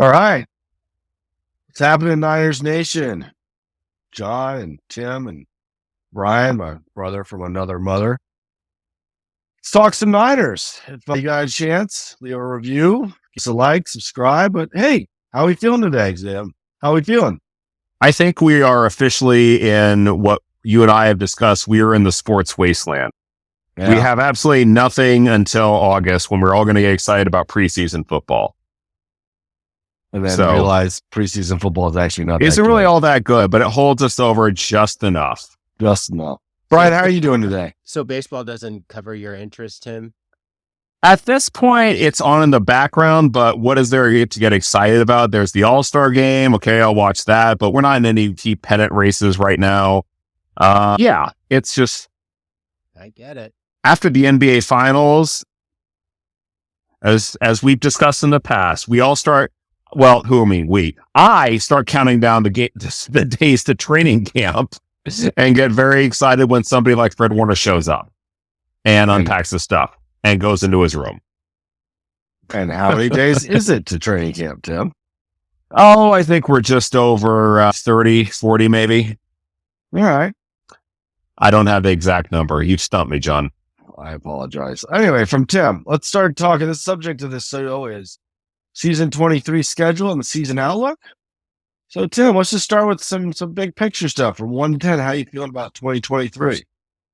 All right. What's happening in Niners Nation? John and Tim and Brian, my brother from another mother. Let's talk some Niners. If you got a chance, leave a review, give us a like, subscribe. But hey, how are we feeling today, Zim? How are we feeling? I think we are officially in what you and I have discussed. We are in the sports wasteland. Yeah. We have absolutely nothing until August when we're all going to get excited about preseason football. And then realize preseason football is actually not isn't really all that good, but it holds us over just enough. Just enough. Brian, how are you doing today? So baseball doesn't cover your interest, Tim? At this point, it's on in the background, but what is there to get excited about? There's the All-Star game. Okay, I'll watch that, but we're not in any key pennant races right now. Yeah, it's just... I get it. After the NBA Finals, as we've discussed in the past, we all start... Well, who I mean, we. I start counting down the days to training camp and get very excited when somebody like Fred Warner shows up and unpacks the stuff and goes into his room. And how many days is it to training camp, Tim? Oh, I think we're just over 30, 40 maybe. All right. I don't have the exact number. You stumped me, John. I apologize. Anyway, from Tim, let's start talking. The subject of this show is season 23 schedule and the season outlook. So, Tim, let's just start with some big picture stuff from 1 to 10. How you feeling about 2023?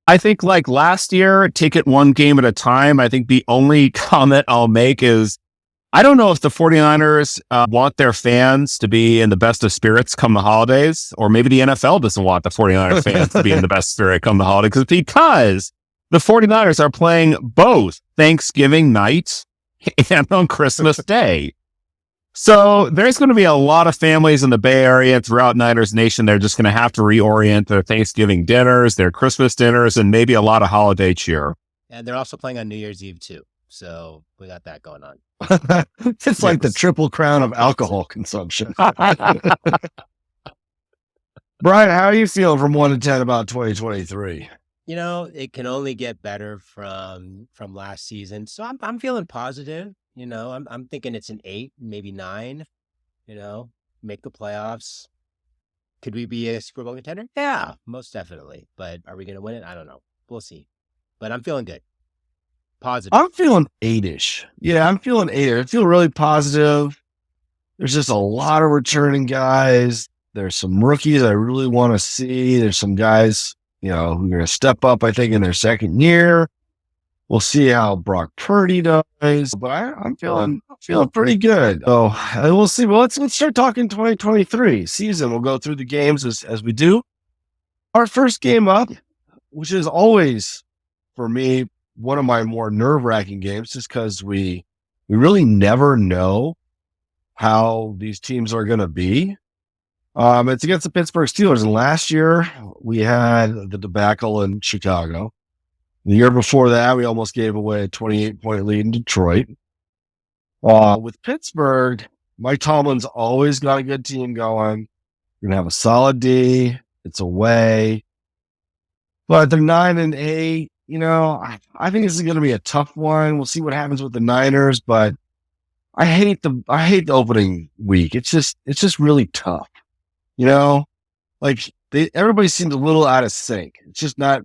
I think like last year, take it one game at a time. I think the only comment I'll make is I don't know if the 49ers want their fans to be in the best of spirits come the holidays, or maybe the NFL doesn't want the 49ers fans to be in the best spirit come the holidays because the 49ers are playing both Thanksgiving night and on Christmas Day. So there's going to be a lot of families in the Bay Area throughout Niners Nation. They're just going to have to reorient their Thanksgiving dinners, their Christmas dinners, and maybe a lot of holiday cheer. And they're also playing on New Year's Eve too. So we got that going on. It's like the triple crown of alcohol consumption. Brian, how are you feeling from 1 to 10 about 2023? You know, it can only get better from last season. So I'm feeling positive. You know, I'm thinking it's an 8, maybe 9, you know, make the playoffs. Could we be a Super Bowl contender? Yeah, most definitely. But are we going to win it? I don't know. We'll see. But I'm feeling good. Positive. I'm feeling 8-ish. Yeah, I'm feeling 8. I feel really positive. There's just a lot of returning guys. There's some rookies I really want to see. There's some guys, you know, who are going to step up, I think, in their second year. We'll see how Brock Purdy does, but I'm feeling pretty good. So we'll see. Well, let's start talking 2023 season. We'll go through the games as we do. Our first game up, which is always for me one of my more nerve-wracking games, just because we really never know how these teams are going to be. It's against the Pittsburgh Steelers, and last year we had the debacle in Chicago. The year before that, we almost gave away a 28-point lead in Detroit. With Pittsburgh, Mike Tomlin's always got a good team going. You're going to have a solid D. It's away. But they're 9-8. You know, I think this is going to be a tough one. We'll see what happens with the Niners, but I hate the opening week. It's just really tough. You know, like everybody seems a little out of sync. It's just not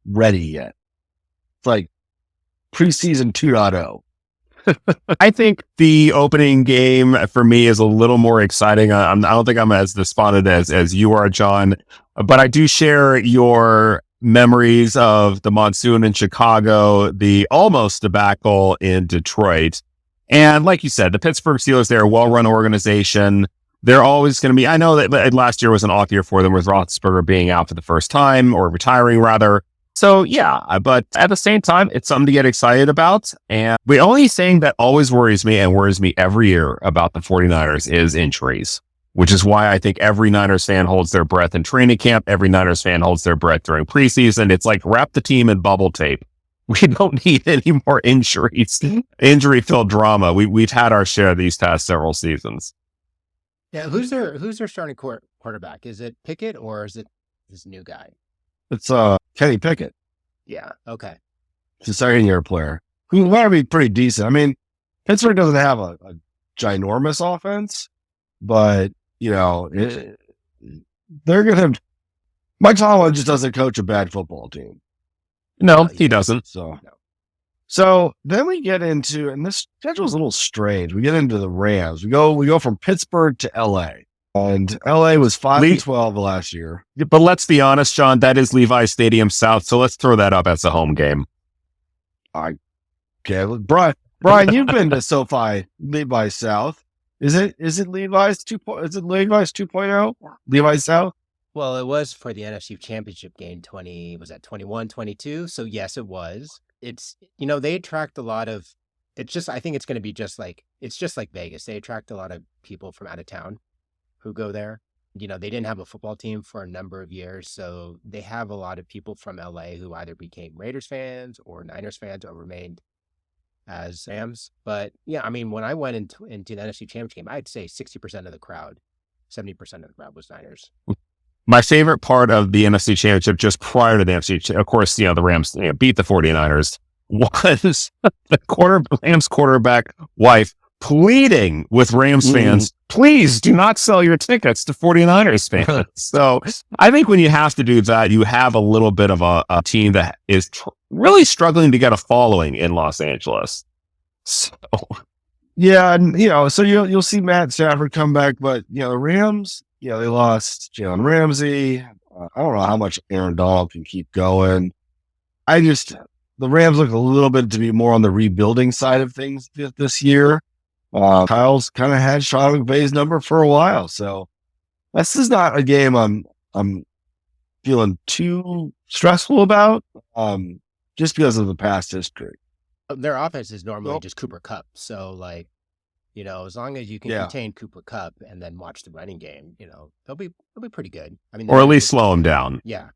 ready yet. It's like preseason 2.0. I think the opening game for me is a little more exciting. I don't think I'm as despondent as you are, John, but I do share your memories of the monsoon in Chicago, the almost debacle in Detroit. And like you said, the Pittsburgh Steelers, they're a well-run organization. They're always going to be, I know that last year was an off year for them with Roethlisberger being out for the first time, or retiring rather. So yeah, but at the same time, it's something to get excited about. And the only thing that always worries me and worries me every year about the 49ers is injuries, which is why I think every Niners fan holds their breath in training camp. Every Niners fan holds their breath during preseason. It's like wrap the team in bubble tape. We don't need any more injuries, injury-filled drama. We've had our share these past several seasons. Yeah, who's their starting quarterback? Is it Pickett or is it this new guy? It's Kenny Pickett. Yeah. Okay. He's a second-year player who might be pretty decent. I mean, Pittsburgh doesn't have a ginormous offense, but they're going to. Mike Tomlin just doesn't coach a bad football team. No, he doesn't. So then we get into, and this schedule's a little strange. We get into the Rams. We go from Pittsburgh to LA, and LA was 5-12 last year. But let's be honest, John, that is Levi Stadium South. So let's throw that up as a home game. Okay, Brian, you've been to SoFi Levi South. Is it Levi's 2.0? Is it Levi's 2.0? Levi South? Well, it was for the NFC Championship game 21, 22. So yes, it was. It's, they attract a lot of, I think it's going to be just like Vegas. They attract a lot of people from out of town who go there. They didn't have a football team for a number of years. So they have a lot of people from LA who either became Raiders fans or Niners fans or remained as Rams. But yeah, I mean, when I went into the NFC Championship game, I'd say 60% of the crowd, 70% of the crowd was Niners. My favorite part of the NFC Championship, just prior to the NFC, of course, the Rams beat the 49ers, was the Rams quarterback wife pleading with Rams fans, please do not sell your tickets to 49ers fans. So I think when you have to do that, you have a little bit of a team that is really struggling to get a following in Los Angeles. So yeah, and so you'll see Matt Stafford come back, but the Rams, they lost Jalen Ramsey. I don't know how much Aaron Donald can keep going. The Rams look a little bit to be more on the rebuilding side of things this year. Kyle's kind of had Sean McVay's number for a while, so this is not a game I'm feeling too stressful about, just because of the past history. Their offense is normally just Cooper Kupp, so as long as you can contain Cooper Kupp and then watch the running game, they'll be pretty good. I mean, or at least slow them down. Yeah.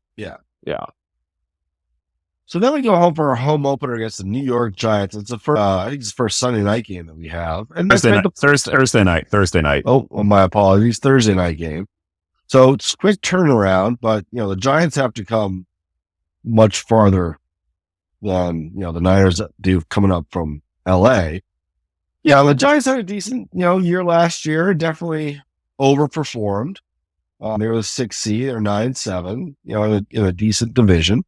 So then we go home for our home opener against the New York Giants. It's I think it's the first Sunday night game that we have. And Thursday night. Oh, well, my apologies. Thursday night game. So it's a quick turnaround, but the Giants have to come much farther than the Niners do coming up from LA. Yeah, the Giants had a decent year last year. Definitely overperformed. They were the 6th seed or 9-7. In a decent division.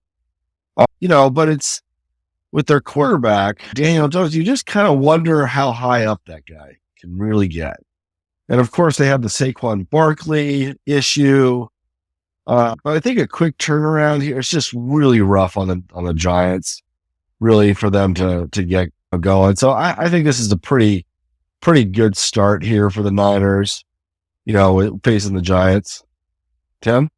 But it's with their quarterback, Daniel Jones, you just kind of wonder how high up that guy can really get. And of course, they have the Saquon Barkley issue. But I think a quick turnaround here, it's just really rough on the Giants, really, for them to get going. So I think this is a pretty good start here for the Niners, facing the Giants. Tim?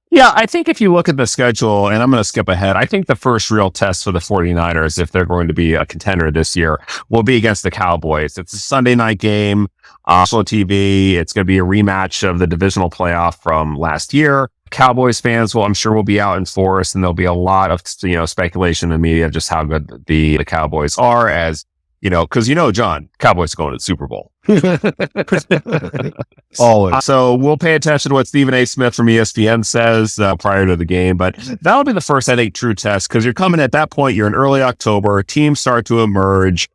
Yeah, I think if you look at the schedule, and I'm going to skip ahead, I think the first real test for the 49ers, if they're going to be a contender this year, will be against the Cowboys. It's a Sunday night game, national TV. It's going to be a rematch of the divisional playoff from last year. Cowboys fans will be out in force, and there'll be a lot of speculation in the media of just how good the Cowboys are, as because John, Cowboys are going to the Super Bowl. Always. So we'll pay attention to what Stephen A. Smith from ESPN says prior to the game, but that'll be the first, I think, true test, because you're coming at that point, you're in early October, teams start to emerge,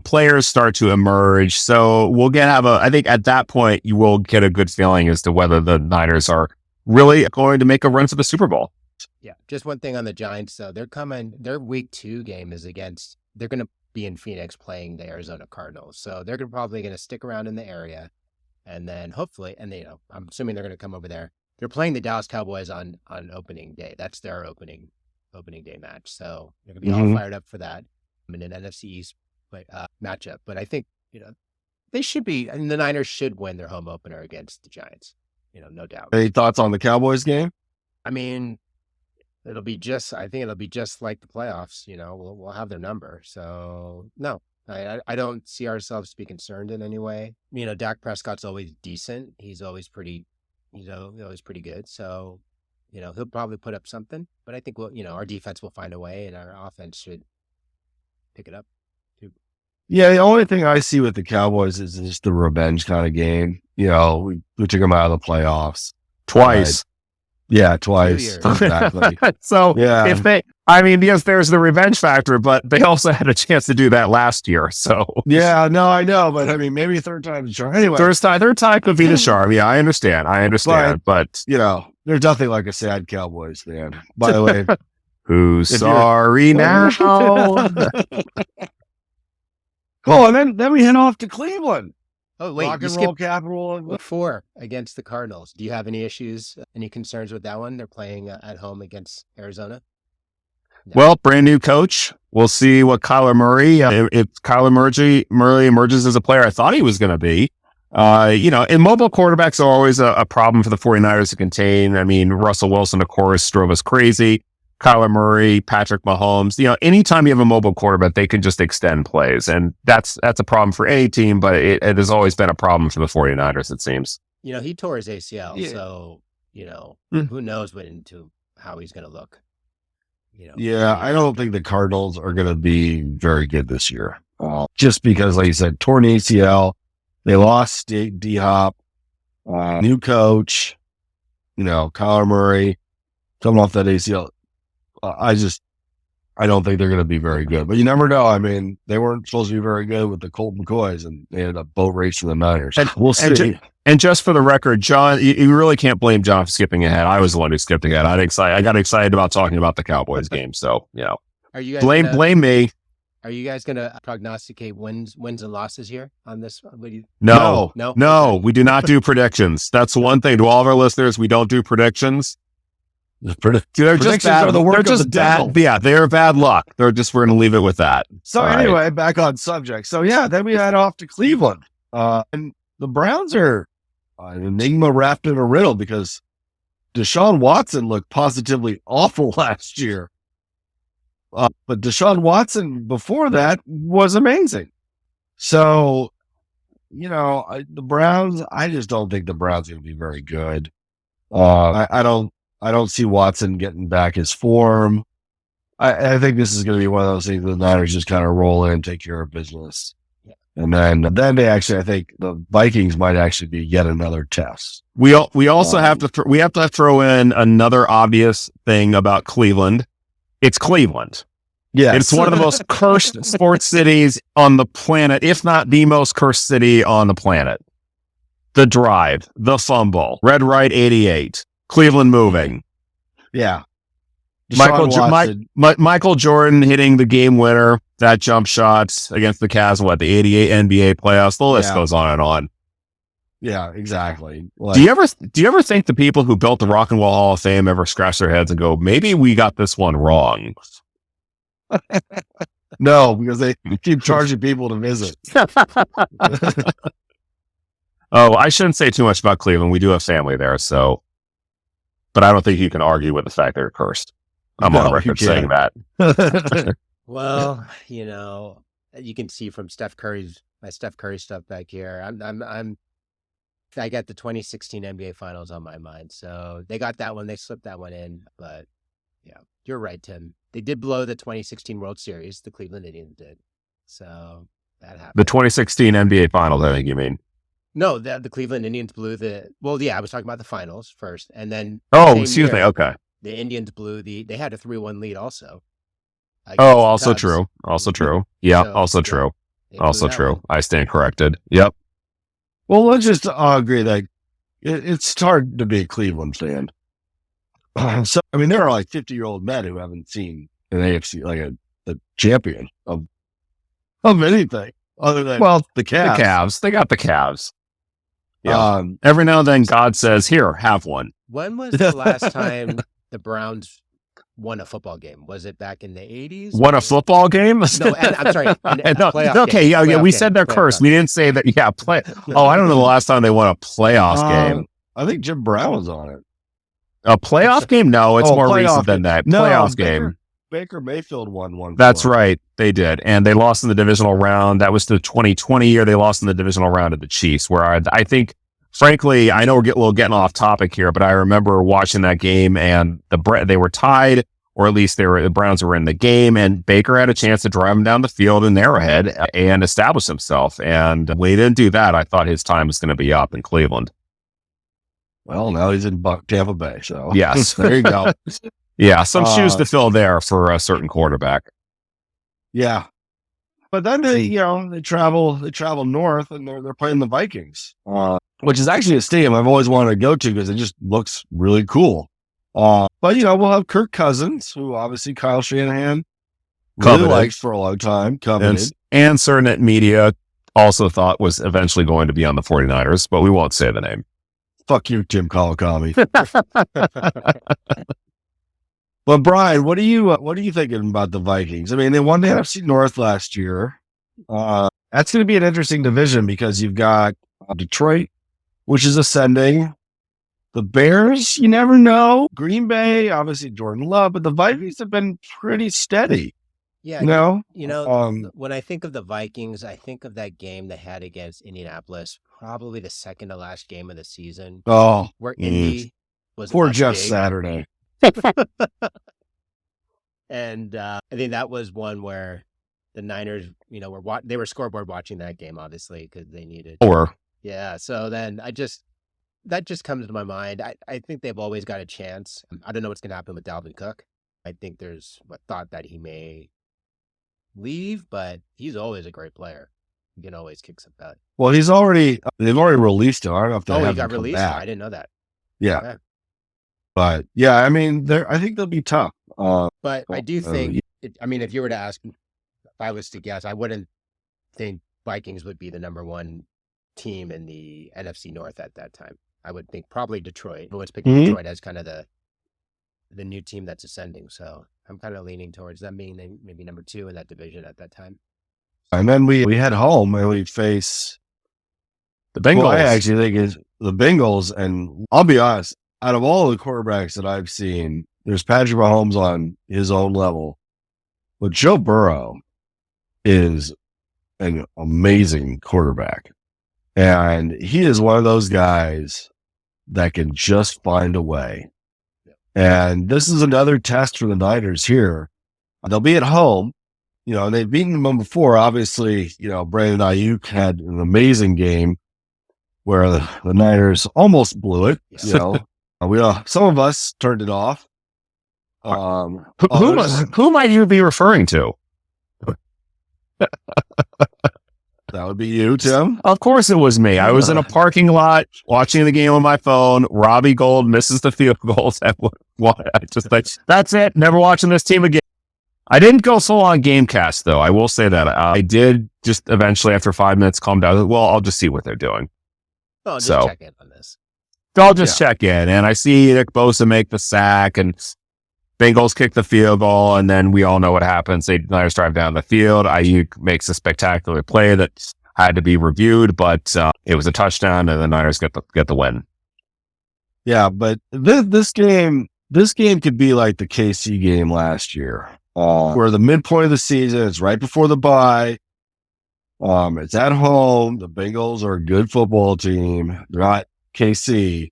players start to emerge. So I think at that point, you will get a good feeling as to whether the Niners are really going to make a run for the Super Bowl. Yeah. Just one thing on the Giants, though. Their week 2 game is they're going to be in Phoenix playing the Arizona Cardinals. So they're probably going to stick around in the area. And then hopefully, and I'm assuming they're going to come over there. They're playing the Dallas Cowboys on opening day. That's their opening day match. So they're going to be all fired up for that in an NFC East matchup. But I think, they should be, and the Niners should win their home opener against the Giants, no doubt. Any thoughts on the Cowboys game? I mean, I think it'll be just like the playoffs. We'll have their number. So no, I don't see ourselves to be concerned in any way. Dak Prescott's always decent. He's always pretty good. So, he'll probably put up something, but I think our defense will find a way and our offense should pick it up too. Yeah. The only thing I see with the Cowboys is just the revenge kind of game. We took them out of the playoffs twice. Yeah, twice. Exactly. So if I mean, yes, there's the revenge factor, but they also had a chance to do that last year. So Yeah, no, I know, but I mean, maybe third time's a charm. Anyway, third time could be the charm. Yeah, I understand. But you know, there's nothing like a sad Cowboys fan. By the way, who's sorry now? Cool, and then we head off to Cleveland. Oh, wait, Rock you and roll skipped capital. 4 against the Cardinals. Do you have any issues, any concerns with that one? They're playing at home against Arizona. No. Well, brand new coach. We'll see what Kyler Murray, if Kyler Murray emerges as a player I thought he was going to be. And mobile quarterbacks are always a problem for the 49ers to contain. I mean, Russell Wilson, of course, drove us crazy. Kyler Murray, Patrick Mahomes, anytime you have a mobile quarterback, they can just extend plays. And that's a problem for any team, but it has always been a problem for the 49ers, it seems. He tore his ACL, Yeah. so, who knows how he's going to look. Yeah, I don't think the Cardinals are going to be very good this year. Just because, like you said, torn ACL, they lost D-Hop, new coach, Kyler Murray coming off that ACL. I don't think they're going to be very good, but you never know. I mean, they weren't supposed to be very good with the Colt McCoys, and they ended up boat racing the Niners. And we'll see. And just for the record, John, you really can't blame John for skipping ahead. I was the one who skipped ahead. I got excited about talking about the Cowboys game. So, Are you guys blame me. Are you guys going to prognosticate wins and losses here on this? No, Okay. we do not do predictions. That's one thing to all of our listeners. We don't do predictions. They're just bad. Are the work they're of just the bad. devil. Yeah, they're bad luck. We're going to leave it with that. So All anyway, back on subject. So yeah, then we head off to Cleveland, and the Browns are an enigma wrapped in a riddle because Deshaun Watson looked positively awful last year, but Deshaun Watson before that was amazing. So the Browns. I just don't think the Browns are going to be very good. I don't see Watson getting back his form. I think this is going to be one of those things the Niners just kind of roll in, take care of business. Yeah. And then they actually, I think the Vikings might actually be yet another test. We also have to throw in another obvious thing about Cleveland. It's Cleveland. Yeah. It's one of the most cursed sports cities on the planet, if not the most cursed city on the planet. The drive, the fumble, Red Right 88. Cleveland moving. Yeah. Michael Jordan hitting the game winner, that jump shot against the Cavs, the 88 NBA playoffs. The list goes on and on. Yeah, exactly. Do you ever think the people who built the Rock and Roll Hall of Fame ever scratch their heads and go, maybe we got this one wrong? No, because they keep charging people to visit. Oh, I shouldn't say too much about Cleveland. We do have family there, so. But I don't think you can argue with the fact they're cursed. I'm on record saying that. Well, you can see from my Steph Curry stuff back here. I got the 2016 NBA Finals on my mind, so they got that one. They slipped that one in, but yeah, you're right, Tim. They did blow the 2016 World Series. The Cleveland Indians did, so that happened. The 2016 NBA Finals, I think you mean. No, the Cleveland Indians blew I was talking about the finals first, and then excuse me. Okay. The Indians they had a 3-1 lead also. Also true. Yeah, So, also yeah, true. they blew Also that true. one. I stand corrected. Yep. Well, let's just agree that it's hard to be a Cleveland fan. So, I mean, there are like 50-year-old men who haven't seen an AFC, like a champion of anything other than the Cavs. The Cavs. They got the Cavs. Yeah. Yeah. Every now and then God says, here, have one. When was the last time the Browns won a football game? Was it back in the 80s? Won a football game? No, I'm sorry. Okay, yeah, we said they're cursed. We didn't say that. Yeah, play. Oh, I don't know the last time they won a playoff game. I think Jim Brown was on it. A playoff game? No, it's more recent than that. No, Playoffs game. Baker Mayfield won one. That's right. They did. And they lost in the divisional round. That was the 2020 year. They lost in the divisional round of the Chiefs, where I think, frankly, I know we're getting off topic here, but I remember watching that game and they were tied, or at least the Browns were in the game, and Baker had a chance to drive them down the field in Arrowhead and establish himself. And when he didn't do that, I thought his time was going to be up in Cleveland. Well, now he's in Tampa Bay. So yes, there you go. Yeah, some shoes to fill there for a certain quarterback. Yeah. But then they travel north and they're playing the Vikings, which is actually a stadium I've always wanted to go to because it just looks really cool. But we'll have Kirk Cousins, who obviously Kyle Shanahan really liked for a long time, coveted. And certain media also thought was eventually going to be on the 49ers, but we won't say the name. Fuck you, Jim Kawakami. But Brian, what are you thinking about the Vikings? I mean, they won the NFC North last year. That's going to be an interesting division because you've got Detroit, which is ascending. The Bears, you never know. Green Bay, obviously Jordan Love, but the Vikings have been pretty steady. Yeah, when I think of the Vikings, I think of that game they had against Indianapolis, probably the second to last game of the season. Oh, where Indy was poor Jeff Saturday. And I think that was one where the Niners, they were scoreboard watching that game, obviously, because they needed. Yeah. So then that just comes to my mind. I think they've always got a chance. I don't know what's going to happen with Dalvin Cook. I think there's a thought that he may leave, but he's always a great player. You can always kick some butt. Well, they've already released him. I don't know if they have he got released. Back. I didn't know that. Yeah. Okay. But yeah, I mean, I think they'll be tough. But I do think, if you were to ask, if I was to guess, I wouldn't think Vikings would be the number one team in the NFC North at that time. I would think probably Detroit. Everyone's picking Detroit as kind of the new team that's ascending. So I'm kind of leaning towards them being maybe number 2 in that division at that time. And then we head home and we face the Bengals. Well, I actually think it's the Bengals. And I'll be honest, out of all the quarterbacks that I've seen, there's Patrick Mahomes on his own level, but Joe Burrow is an amazing quarterback. And he is one of those guys that can just find a way. And this is another test for the Niners here. They'll be at home, and they've beaten them before. Obviously, Brandon Ayuk had an amazing game where the Niners almost blew it. Some of us turned it off. Who might you be referring to? That would be you, Tim. Of course it was me. I was in a parking lot watching the game on my phone. Robbie Gould misses the field goals. That's it. Never watching this team again. I didn't go full on Gamecast, though. I will say that. I did just eventually, after 5 minutes, calm down. Well, I'll just see what they're doing. Oh, just check in on this. I'll just check in. And I see Nick Bosa make the sack and Bengals kick the field goal, and then we all know what happens. The Niners drive down the field. Ayuk makes a spectacular play that had to be reviewed, but it was a touchdown, and the Niners get the win. Yeah, but this game could be like the KC game last year, where the midpoint of the season, it's right before the bye. It's at home. The Bengals are a good football team. They're not KC.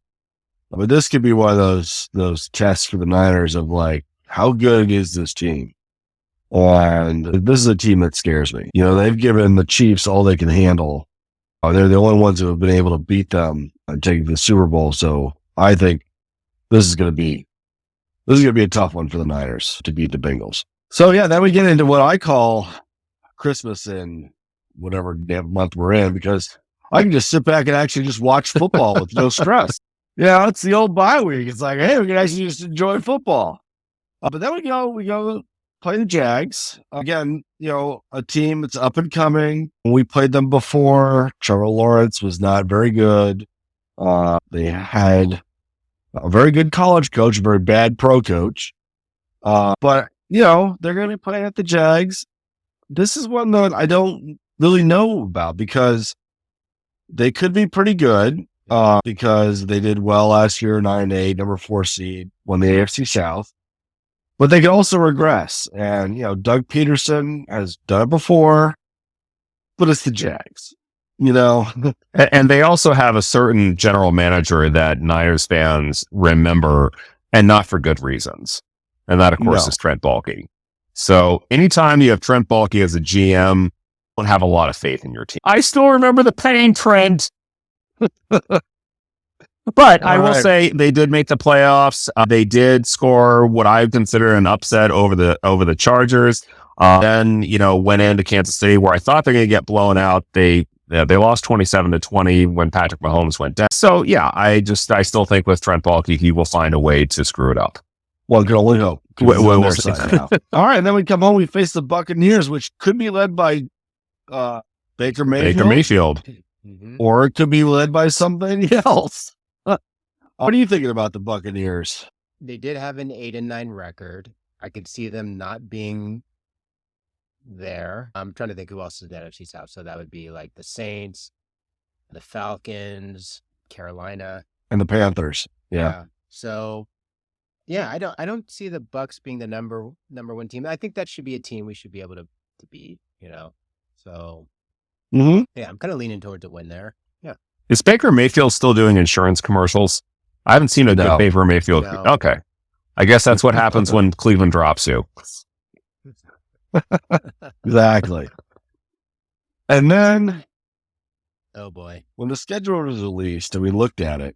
But this could be one of those tests for the Niners of like, how good is this team? And this is a team that scares me. They've given the Chiefs all they can handle. They're the only ones who have been able to beat them and take the Super Bowl. So I think this is going to be a tough one for the Niners to beat the Bengals. So yeah, then we get into what I call Christmas in whatever damn month we're in, because I can just sit back and actually just watch football with no stress. Yeah, it's the old bye week. It's like, hey, we can actually just enjoy football. But then we go play the Jags. Again, a team that's up and coming. We played them before. Trevor Lawrence was not very good. They had a very good college coach, a very bad pro coach. But, they're going to be playing at the Jags. This is one that I don't really know about because they could be pretty good. Because they did well last year, 9-8, number 4 seed, won the AFC South. But they could also regress. And, Doug Peterson has done it before, but it's the Jags, And they also have a certain general manager that Niners fans remember, and not for good reasons. And that, of course, is Trent Baalke. So anytime you have Trent Baalke as a GM, you don't have a lot of faith in your team. I still remember the pain, Trent. But I All will right. say they did make the playoffs. They did score what I consider an upset over the Chargers. Then went into Kansas City where I thought they're going to get blown out. They lost 27-20 when Patrick Mahomes went down. So yeah, I still think with Trent Baalke he will find a way to screw it up. One can only hope. 'Cause We'll he's on their see. side now. All right, and then we come home. We face the Buccaneers, which could be led by Baker Mayfield, Baker Mayfield. Mhm. or it could be led by somebody else. What are you thinking about the Buccaneers? They did have an 8-9 record. I could see them not being there. I'm trying to think who else is in the NFC South. So that would be like the Saints, the Falcons, Carolina. And the Panthers. Yeah. So yeah, I don't see the Bucks being the number one team. I think that should be a team we should be able to beat, So Mm-hmm. yeah, I'm kind of leaning towards a win there. Yeah. Is Baker Mayfield still doing insurance commercials? I haven't seen a good No. Baker Mayfield. No. Okay. I guess that's what happens when Cleveland drops you. Exactly. And then Oh boy. when the schedule was released and we looked at it,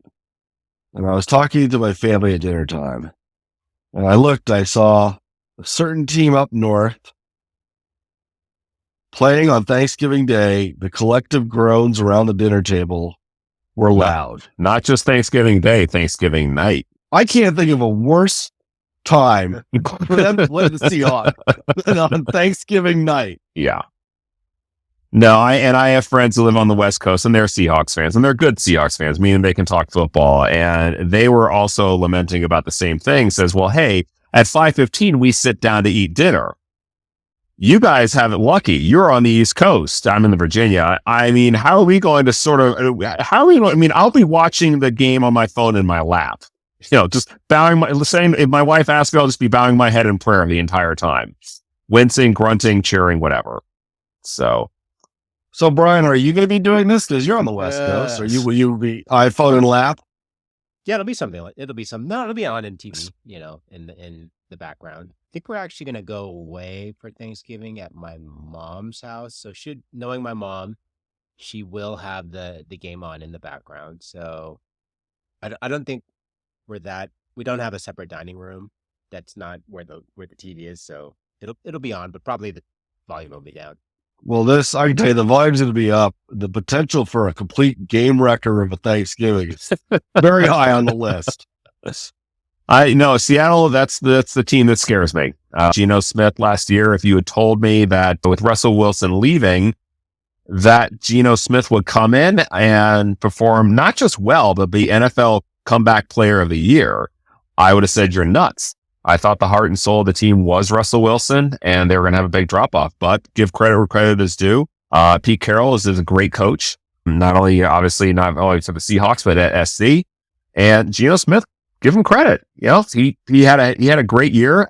and I was talking to my family at dinner time, and I saw a certain team up north playing on Thanksgiving Day. The collective groans around the dinner table were loud. Not just Thanksgiving Day, Thanksgiving night. I can't think of a worse time for them to play the Seahawks than on Thanksgiving night. Yeah. No, I have friends who live on the West Coast and they're Seahawks fans and they're good Seahawks fans, meaning they can talk football. And they were also lamenting about the same thing. Says, well, hey, at 5:15, we sit down to eat dinner. You guys have it lucky. You're on the East Coast. I'm in the Virginia. I mean, how are we going to I'll be watching the game on my phone in my lap. Just saying, if my wife asks me, I'll just be bowing my head in prayer the entire time. Wincing, grunting, cheering, whatever. So Brian, are you going to be doing this? Because you're on the West Coast. Will you be iPhone and lap? Yeah, it'll be on in TV, in the background. I think we're actually gonna go away for Thanksgiving at my mom's house. So knowing my mom, she will have the game on in the background. So I don't think we don't have a separate dining room. That's not where the TV is. So it'll be on, but probably the volume will be down. Well, I can tell you, the volume's going to be up. The potential for a complete game wrecker of a Thanksgiving is very high on the list. I know Seattle. That's the team that scares me. Geno Smith last year. If you had told me that with Russell Wilson leaving, that Geno Smith would come in and perform not just well, but be NFL comeback player of the year, I would have said you're nuts. I thought the heart and soul of the team was Russell Wilson, and they were going to have a big drop off. But give credit where credit is due. Pete Carroll is a great coach, not only for the Seahawks, but at SC. And Geno Smith, give him credit. He had a great year.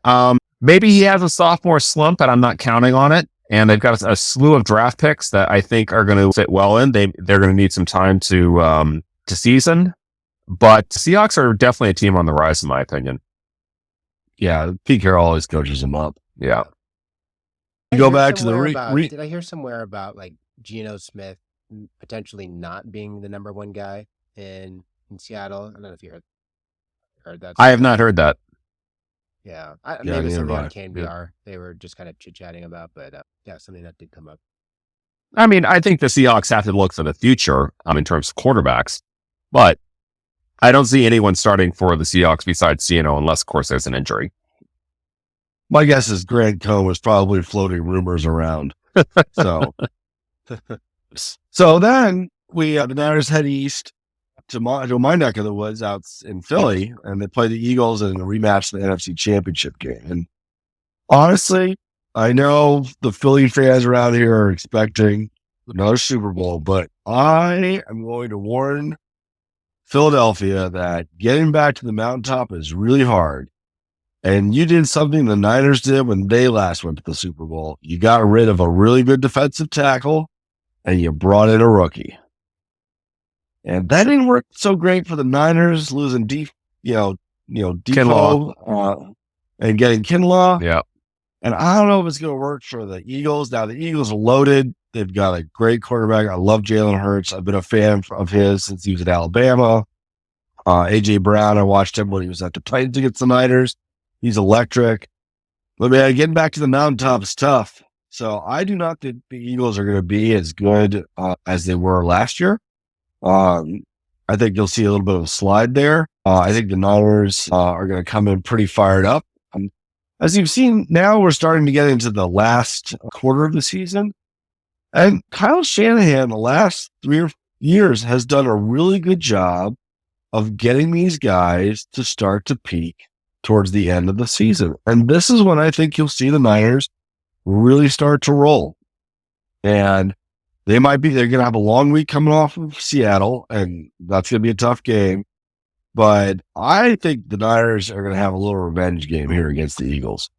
Maybe he has a sophomore slump, but I'm not counting on it. And they've got a slew of draft picks that I think are going to fit well in. They're going to need some time to season. But Seahawks are definitely a team on the rise, in my opinion. Yeah, Pete Carroll always coaches them up. Yeah. You go back to the did I hear somewhere about like Geno Smith potentially not being the number one guy in Seattle? I don't know if you heard that. I have not heard that. Yeah, Yeah, maybe something neither on KNBR they were just kind of chit-chatting about, but yeah, something that did come up. I mean, I think the Seahawks have to look for the future in terms of quarterbacks, but I don't see anyone starting for the Seahawks besides Geno, unless, of course, there's an injury. My guess is Grant Cohn was probably floating rumors around. So then the Niners head east to my neck of the woods out in Philly, and they play the Eagles in a rematch in the NFC Championship game. And honestly, I know the Philly fans around here are expecting another Super Bowl, but I am going to warn Philadelphia that getting back to the mountaintop is really hard. And you did something the Niners did when they last went to the Super Bowl. You got rid of a really good defensive tackle and you brought in a rookie. And that didn't work so great for the Niners, losing Defoe, and getting Kinlaw. Yeah. And I don't know if it's going to work for the Eagles. Now, the Eagles are loaded. They've got a great quarterback. I love Jalen Hurts. I've been a fan of his since he was at Alabama. AJ Brown, I watched him when he was at the Titans against the Niners. He's electric. But man, getting back to the mountaintop is tough. So I do not think the Eagles are going to be as good as they were last year. I think you'll see a little bit of a slide there. I think the Niners are going to come in pretty fired up. As you've seen, now we're starting to get into the last quarter of the season. And Kyle Shanahan, the last 3 years, has done a really good job of getting these guys to start to peak towards the end of the season. And this is when I think you'll see the Niners really start to roll. And they're going to have a long week coming off of Seattle, and that's going to be a tough game. But I think the Niners are going to have a little revenge game here against the Eagles.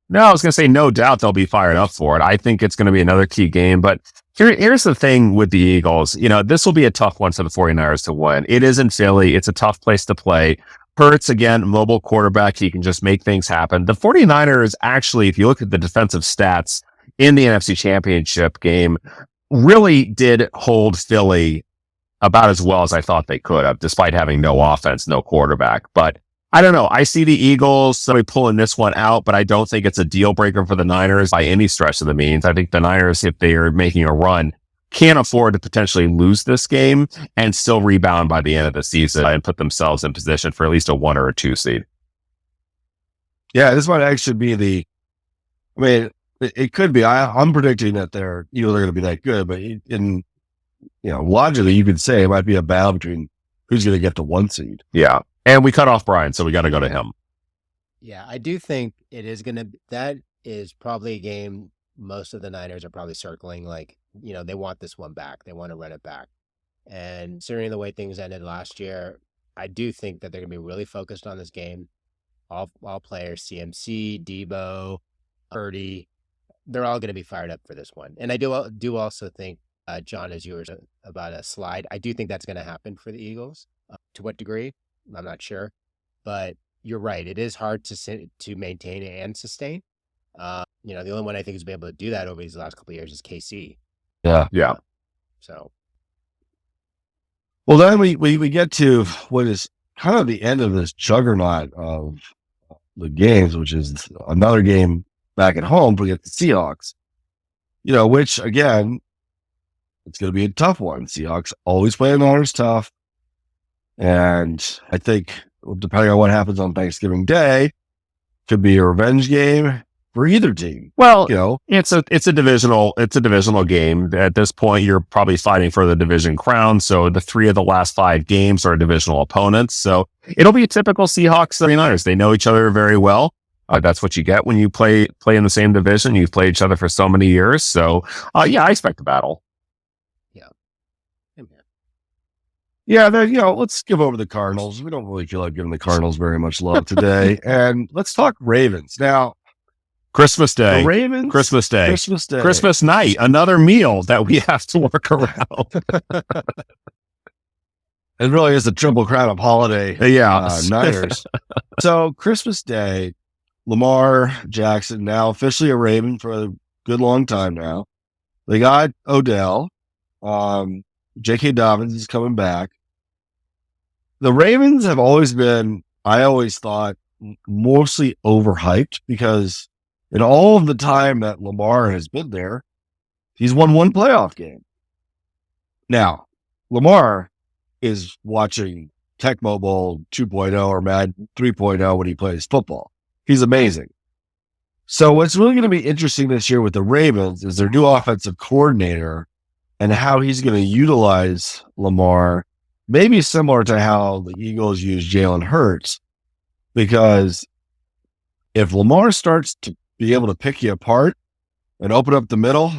No, I was going to say, no doubt they'll be fired up for it. I think it's going to be another key game. But here's the thing with the Eagles. This will be a tough one for the 49ers to win. It is in Philly. It's a tough place to play. Hurts, again, mobile quarterback. He can just make things happen. The 49ers, actually, if you look at the defensive stats in the NFC Championship game, really did hold Philly about as well as I thought they could have, despite having no offense, no quarterback. But I don't know. I see the Eagles pulling this one out, but I don't think it's a deal breaker for the Niners by any stretch of the means. I think the Niners, if they are making a run, can't afford to potentially lose this game and still rebound by the end of the season and put themselves in position for at least a 1 or a 2 seed. Yeah, this might actually be it could be. I'm predicting that they're going to be that good, but logically, you could say it might be a battle between who's going to get the 1 seed. Yeah. And we cut off Brian, so we got to go to him. Yeah, I do think it is going to, that is probably a game most of the Niners are probably circling. They want this one back. They want to run it back. And considering the way things ended last year, I do think that they're going to be really focused on this game. All players, CMC, Debo, Purdy, they're all going to be fired up for this one. And I do also think, John, as you were about a slide, I do think that's going to happen for the Eagles. To what degree? I'm not sure. But you're right. It is hard to maintain and sustain. The only one I think has been able to do that over these last couple of years is KC. Yeah. Yeah. So. Well, then we get to what is kind of the end of this juggernaut of the games, which is another game back at home against the Seahawks. Which again, it's going to be a tough one. Seahawks always play the Niners tough. And I think depending on what happens on Thanksgiving Day, could be a revenge game for either team. Well, it's a divisional game. At this point, you're probably fighting for the division crown. So the 3 of the last 5 games are divisional opponents. So it'll be a typical Seahawks 49ers. They know each other very well. That's what you get when you play in the same division. You've played each other for so many years. So I expect a battle. Yeah, let's give over the Cardinals. We don't really feel like giving the Cardinals very much love today. And let's talk Ravens. Now, Christmas Day. The Ravens? Christmas Day. Christmas Day. Christmas night. Another meal that we have to work around. It really is the triple crown of holiday Niners. So Christmas Day, Lamar Jackson, now officially a Raven for a good long time now. They got Odell. J.K. Dobbins is coming back. The Ravens have always been, I always thought, mostly overhyped because in all of the time that Lamar has been there, he's won 1 playoff game. Now, Lamar is watching Tecmo Bowl 2.0 or Madden 3.0 when he plays football. He's amazing. So what's really going to be interesting this year with the Ravens is their new offensive coordinator and how he's going to utilize Lamar, maybe similar to how the Eagles use Jalen Hurts, because if Lamar starts to be able to pick you apart and open up the middle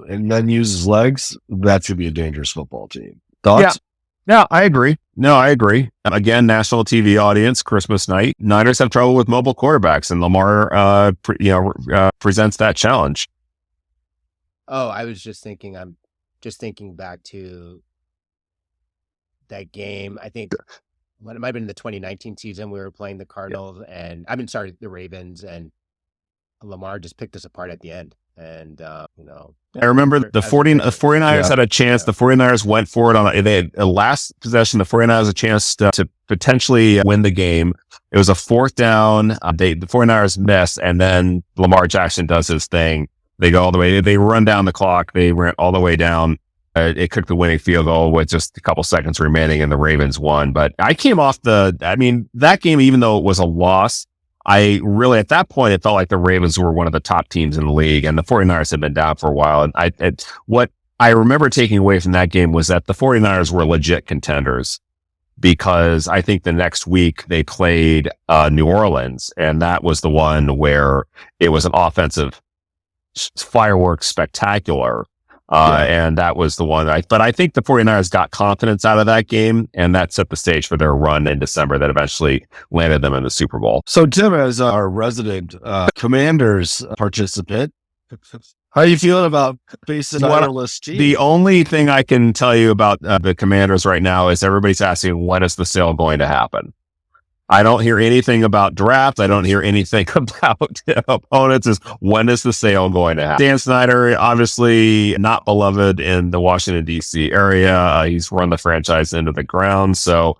and then use his legs, that's going to be a dangerous football team. Thoughts? Yeah, I agree. Again, national TV audience, Christmas night. Niners have trouble with mobile quarterbacks, and Lamar, presents that challenge. Oh, I was just thinking. I'm just thinking back to that game. I think it might have been the 2019 season. We were playing the Cardinals, the Ravens, and Lamar just picked us apart at the end. And, I remember the 49ers had a chance. The 49ers went for it on they had a last possession. The 49ers had a chance to potentially win the game. It was a fourth down. The 49ers missed, and then Lamar Jackson does his thing. They go all the way. They run down the clock. They went all the way down. It kicked the winning field goal with just a couple seconds remaining, and the Ravens won. But I came off that game, even though it was a loss, I really, at that point, it felt like the Ravens were one of the top teams in the league, and the 49ers had been down for a while. And what I remember taking away from that game was that the 49ers were legit contenders, because I think the next week they played New Orleans, and that was the one where it was an offensive fireworks spectacular. And that was the one. But I think the 49ers got confidence out of that game, and that set the stage for their run in December that eventually landed them in the Super Bowl. So, Tim, as our resident Commanders participant, how are you feeling about facing an Niner-less team? The only thing I can tell you about the Commanders right now is everybody's asking, when is the sale going to happen? I don't hear anything about draft. I don't hear anything about opponents. When is the sale going to happen? Dan Snyder, obviously not beloved in the Washington, D.C. area. He's run the franchise into the ground. So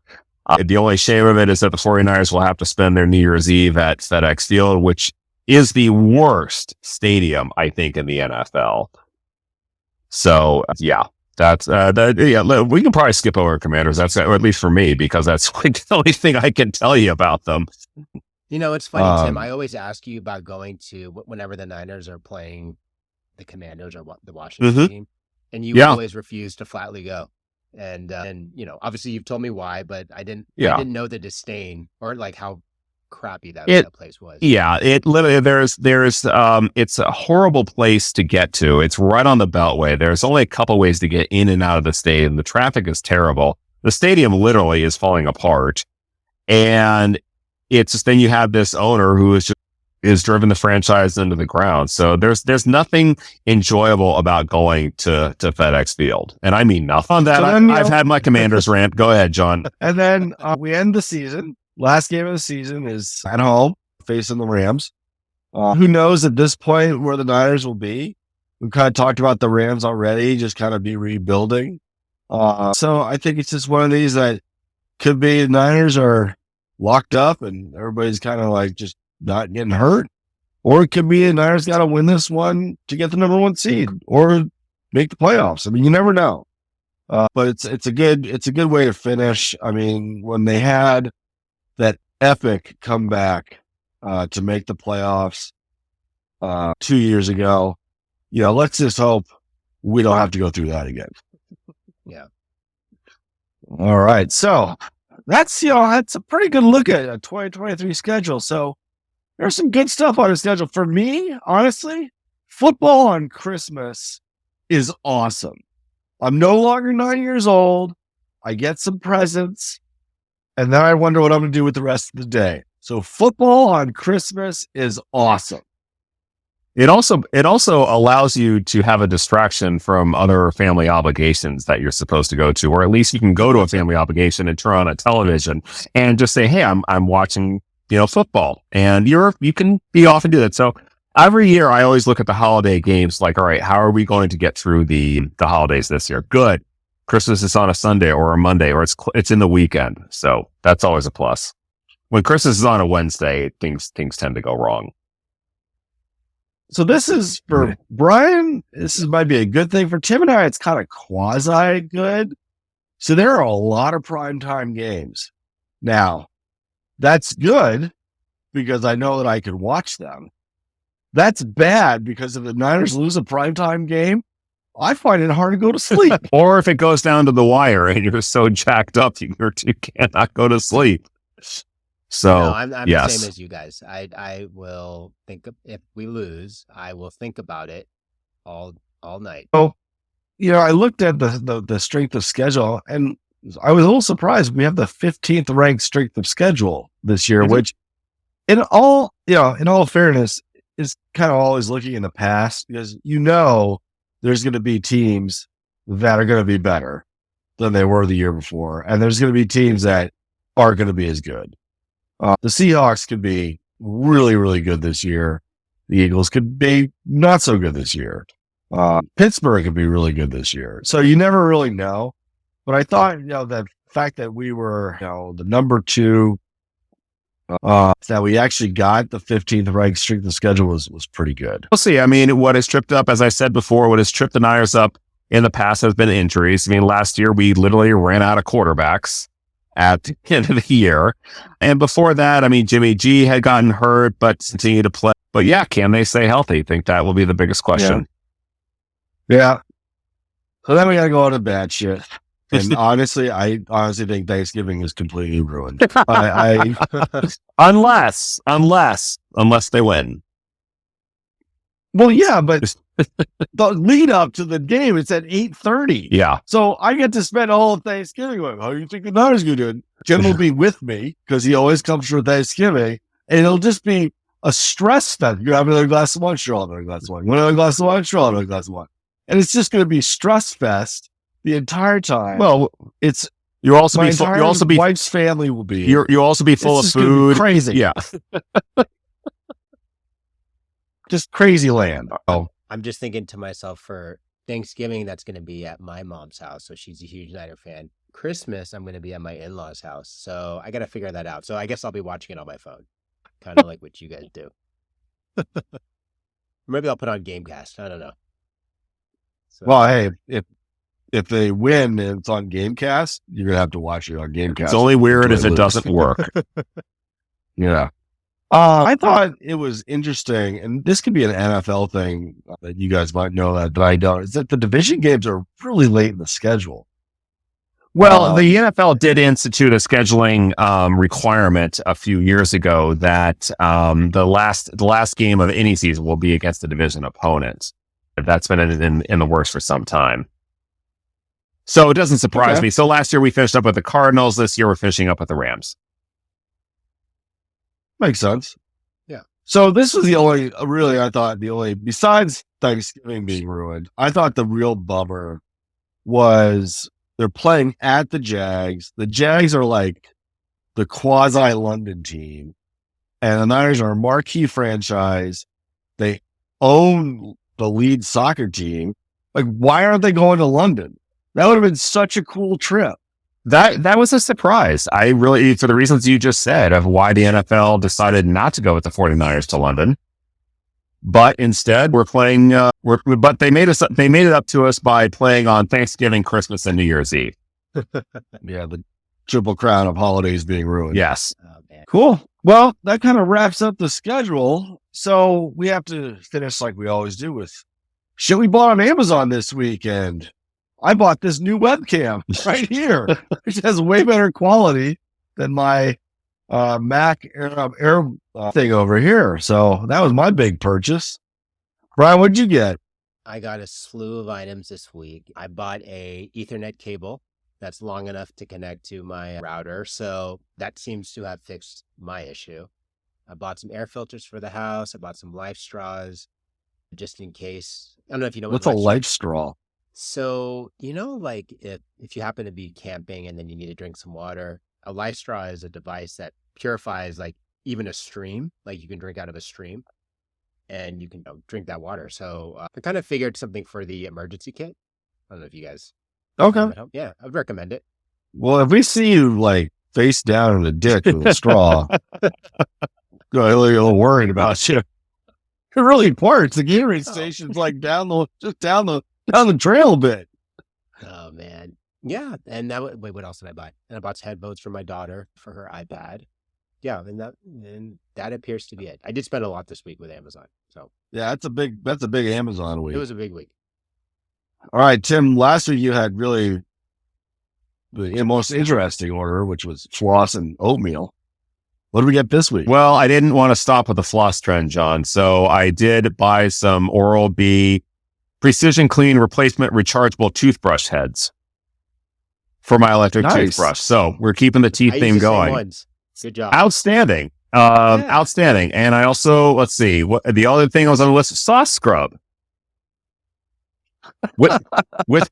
the only shame of it is that the 49ers will have to spend their New Year's Eve at FedEx Field, which is the worst stadium, I think, in the NFL. So, yeah. That's we can probably skip over Commanders. That's, or at least for me, because that's like the only thing I can tell you about them. It's funny, Tim. I always ask you about going to whenever the Niners are playing the Commanders or the Washington team, and you always refuse to flatly go. And obviously you've told me why, but I didn't know the disdain or like how crappy that place was. Yeah, it literally there's it's a horrible place to get to. It's right on the Beltway. There's only a couple ways to get in and out of the stadium. The traffic is terrible. The stadium literally is falling apart, and it's just, then you have this owner who is driven the franchise into the ground. So there's nothing enjoyable about going to FedEx Field, and I mean nothing. On that, I've had my Commanders rant. Go ahead, John. And then we end the season. Last game of the season is at home, facing the Rams. Who knows at this point where the Niners will be? We've kind of talked about the Rams already, just kind of be rebuilding. So I think it's just one of these that could be the Niners are locked up and everybody's kind of like just not getting hurt. Or it could be the Niners got to win this one to get the number one seed or make the playoffs. I mean, you never know. But it's a good way to finish. I mean, when they had that epic comeback to make the playoffs 2 years ago, let's just hope we don't have to go through that again. Yeah. All right. So that's a pretty good look at a 2023 schedule. So there's some good stuff on the schedule. For me, honestly, football on Christmas is awesome. I'm no longer 9 years old. I get some presents. And then I wonder what I'm going to do with the rest of the day. So football on Christmas is awesome. It also allows you to have a distraction from other family obligations that you're supposed to go to, or at least you can go to a family obligation and turn on a television and just say, "Hey, I'm watching, football," and you can be off and do that. So every year, I always look at the holiday games like, all right, how are we going to get through the holidays this year? Good. Christmas is on a Sunday or a Monday, or it's in the weekend. So that's always a plus. When Christmas is on a Wednesday, things tend to go wrong. So this is for Brian. Might be a good thing for Tim and I. It's kind of quasi good. So there are a lot of primetime games. Now, that's good because I know that I can watch them. That's bad because if the Niners lose a primetime game, I find it hard to go to sleep. Or if it goes down to the wire and you're so jacked up, you cannot go to sleep. So I'm the same as you guys. I will think if we lose, I will think about it all night. Oh, I looked at the strength of schedule, and I was a little surprised. We have the 15th ranked strength of schedule this year, which, in all fairness, is kind of always looking in the past because there's going to be teams that are going to be better than they were the year before. And there's going to be teams that aren't going to be as good. The Seahawks could be really, really good this year. The Eagles could be not so good this year. Pittsburgh could be really good this year. So you never really know. But I thought, that fact that we were, the number 2, that we actually got the 15th ranked strength of schedule was pretty good. We'll see. I mean, what has tripped up, as I said before, what has tripped the Niners up in the past has been injuries. I mean, last year we literally ran out of quarterbacks at the end of the year. And before that, I mean, Jimmy G had gotten hurt, but continued to play. But yeah, can they stay healthy? I think that will be the biggest question. Yeah. So then we got to go on to bad shit. And honestly, I think Thanksgiving is completely ruined. Unless they win. Well, yeah, but the lead up to the game, it's at 8:30. Yeah. So I get to spend all of Thanksgiving going, how do you think the Niners going to do it? Jim will be with me because he always comes for Thanksgiving. And it'll just be a stress fest. You have another glass of wine, sure, I'll have another glass of wine. You want another glass of wine? Sure, I'll have another glass of wine. And it's just going to be stress fest the entire time. Well, it's you also be wife's family will be. You also be full of food. Crazy, yeah. Just crazy land. Oh, I'm just thinking to myself, for Thanksgiving, that's going to be at my mom's house, so she's a huge Niner fan. Christmas, I'm going to be at my in-laws' house, so I got to figure that out. So I guess I'll be watching it on my phone, kind of like what you guys do. Maybe I'll put on Gamecast. I don't know. So, well, hey, if they win and it's on Gamecast, you're gonna have to watch it on Gamecast. It's only weird if it doesn't work. Yeah. I thought it was interesting, and this could be an NFL thing that you guys might know that I don't, is that the division games are really late in the schedule. Well, the NFL did institute a scheduling requirement a few years ago that the last game of any season will be against a division opponent. That's been in the works for some time. So it doesn't surprise me. So last year we finished up with the Cardinals. This year we're finishing up with the Rams. Makes sense. Yeah. So this was besides Thanksgiving being ruined, I thought the real bummer was they're playing at the Jags. The Jags are like the quasi-London team, and the Niners are a marquee franchise. They own the lead soccer team. Like, why aren't they going to London? That would have been such a cool trip. That was a surprise. I really, for the reasons you just said of why the NFL decided not to go with the 49ers to London, but instead we're playing, but they made it up to us by playing on Thanksgiving, Christmas, and New Year's Eve. Yeah. The triple crown of holidays being ruined. Yes. oh, man. Cool. Well, that kind of wraps up the schedule. So we have to finish like we always do with shit we bought on Amazon this weekend. I bought this new webcam right here, which has way better quality than my Mac Air thing over here. So that was my big purchase. Brian, what'd you get? I got a slew of items this week. I bought a Ethernet cable that's long enough to connect to my router, so that seems to have fixed my issue. I bought some air filters for the house. I bought some life straws just in case. I don't know if you know What's a life straw? So, like if you happen to be camping and then you need to drink some water, a life straw is a device that purifies like even a stream, like you can drink out of a stream and you can drink that water. So I kind of figured something for the emergency kit. I don't know if you guys. Okay. Yeah, I'd recommend it. Well, if we see you like face down in the ditch with a straw, go a little worried about you. It really works. The Gatorade station's like down the trail a bit. Oh man. Yeah. And wait, what else did I buy? And I bought headphones for my daughter for her iPad. Yeah, and that appears to be it. I did spend a lot this week with Amazon. So yeah, that's a big Amazon week. It was a big week. All right, Tim, last week you had really the most interesting order, which was floss and oatmeal. What did we get this week? Well, I didn't want to stop with the floss trend, John. So I did buy some Oral-B Precision Clean Replacement Rechargeable Toothbrush heads for my electric toothbrush. So we're keeping the teeth theme going. Good job. Outstanding. Outstanding. And I also, let's see, what the other thing was on the list, sauce scrub. With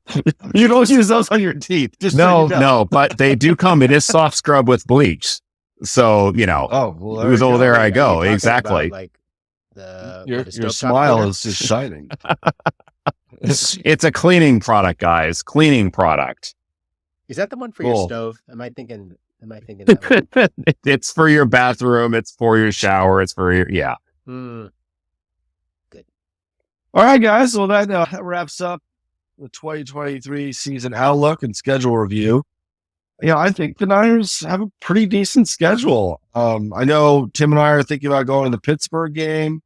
you don't use those on your teeth. Just no, but they do come. It is soft scrub with bleach. So, oh, well, there I go. Exactly. Like the Your stovetop smile cleaner? is just shining. It's a cleaning product, guys. Cleaning product. Is that the one for Cool. your stove? Am I thinking that one? It's for your bathroom. It's for your shower. It's for your, yeah. Hmm. All right, guys. Well, that wraps up the 2023 season outlook and schedule review. Yeah, I think the Niners have a pretty decent schedule. I know Tim and I are thinking about going to the Pittsburgh game,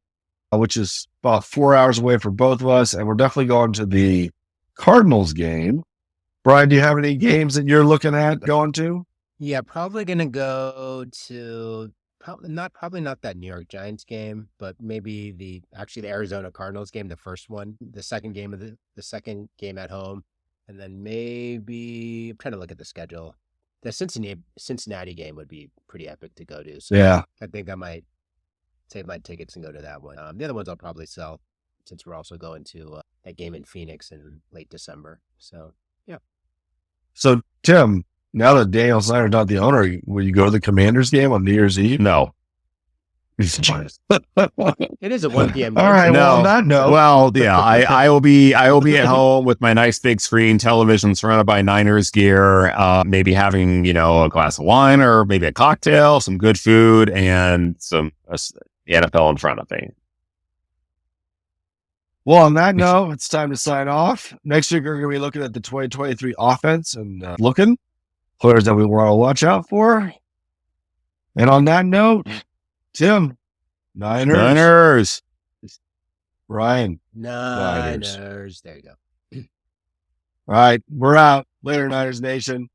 which is about 4 hours away for both of us, and we're definitely going to the Cardinals game. Brian, do you have any games that you're looking at going to? Yeah, probably gonna go to probably not that New York Giants game, but maybe the Arizona Cardinals game, the first one, the second game of the second game at home, and then maybe I'm trying to look at the schedule. The Cincinnati game would be pretty epic to go to. So Yeah. I think I might save my tickets and go to that one. The other ones I'll probably sell since we're also going to that game in Phoenix in late December. So yeah. So, Tim, now that Daniel Snyder's not the owner, will you go to the Commanders game on New Year's Eve? No. It is a 1 p.m. game. All right. No. Well, on that note, Well, yeah, I will be at home with my nice big screen television surrounded by Niners gear, maybe having, a glass of wine or maybe a cocktail, some good food, and some the NFL in front of me. well, on that note, it's time to sign off. Next year, we're going to be looking at the 2023 offense and looking players that we want to watch out for. And on that note, Tim, Niners. Ryan. Niners. There you go. All right. We're out. Later, Niners Nation.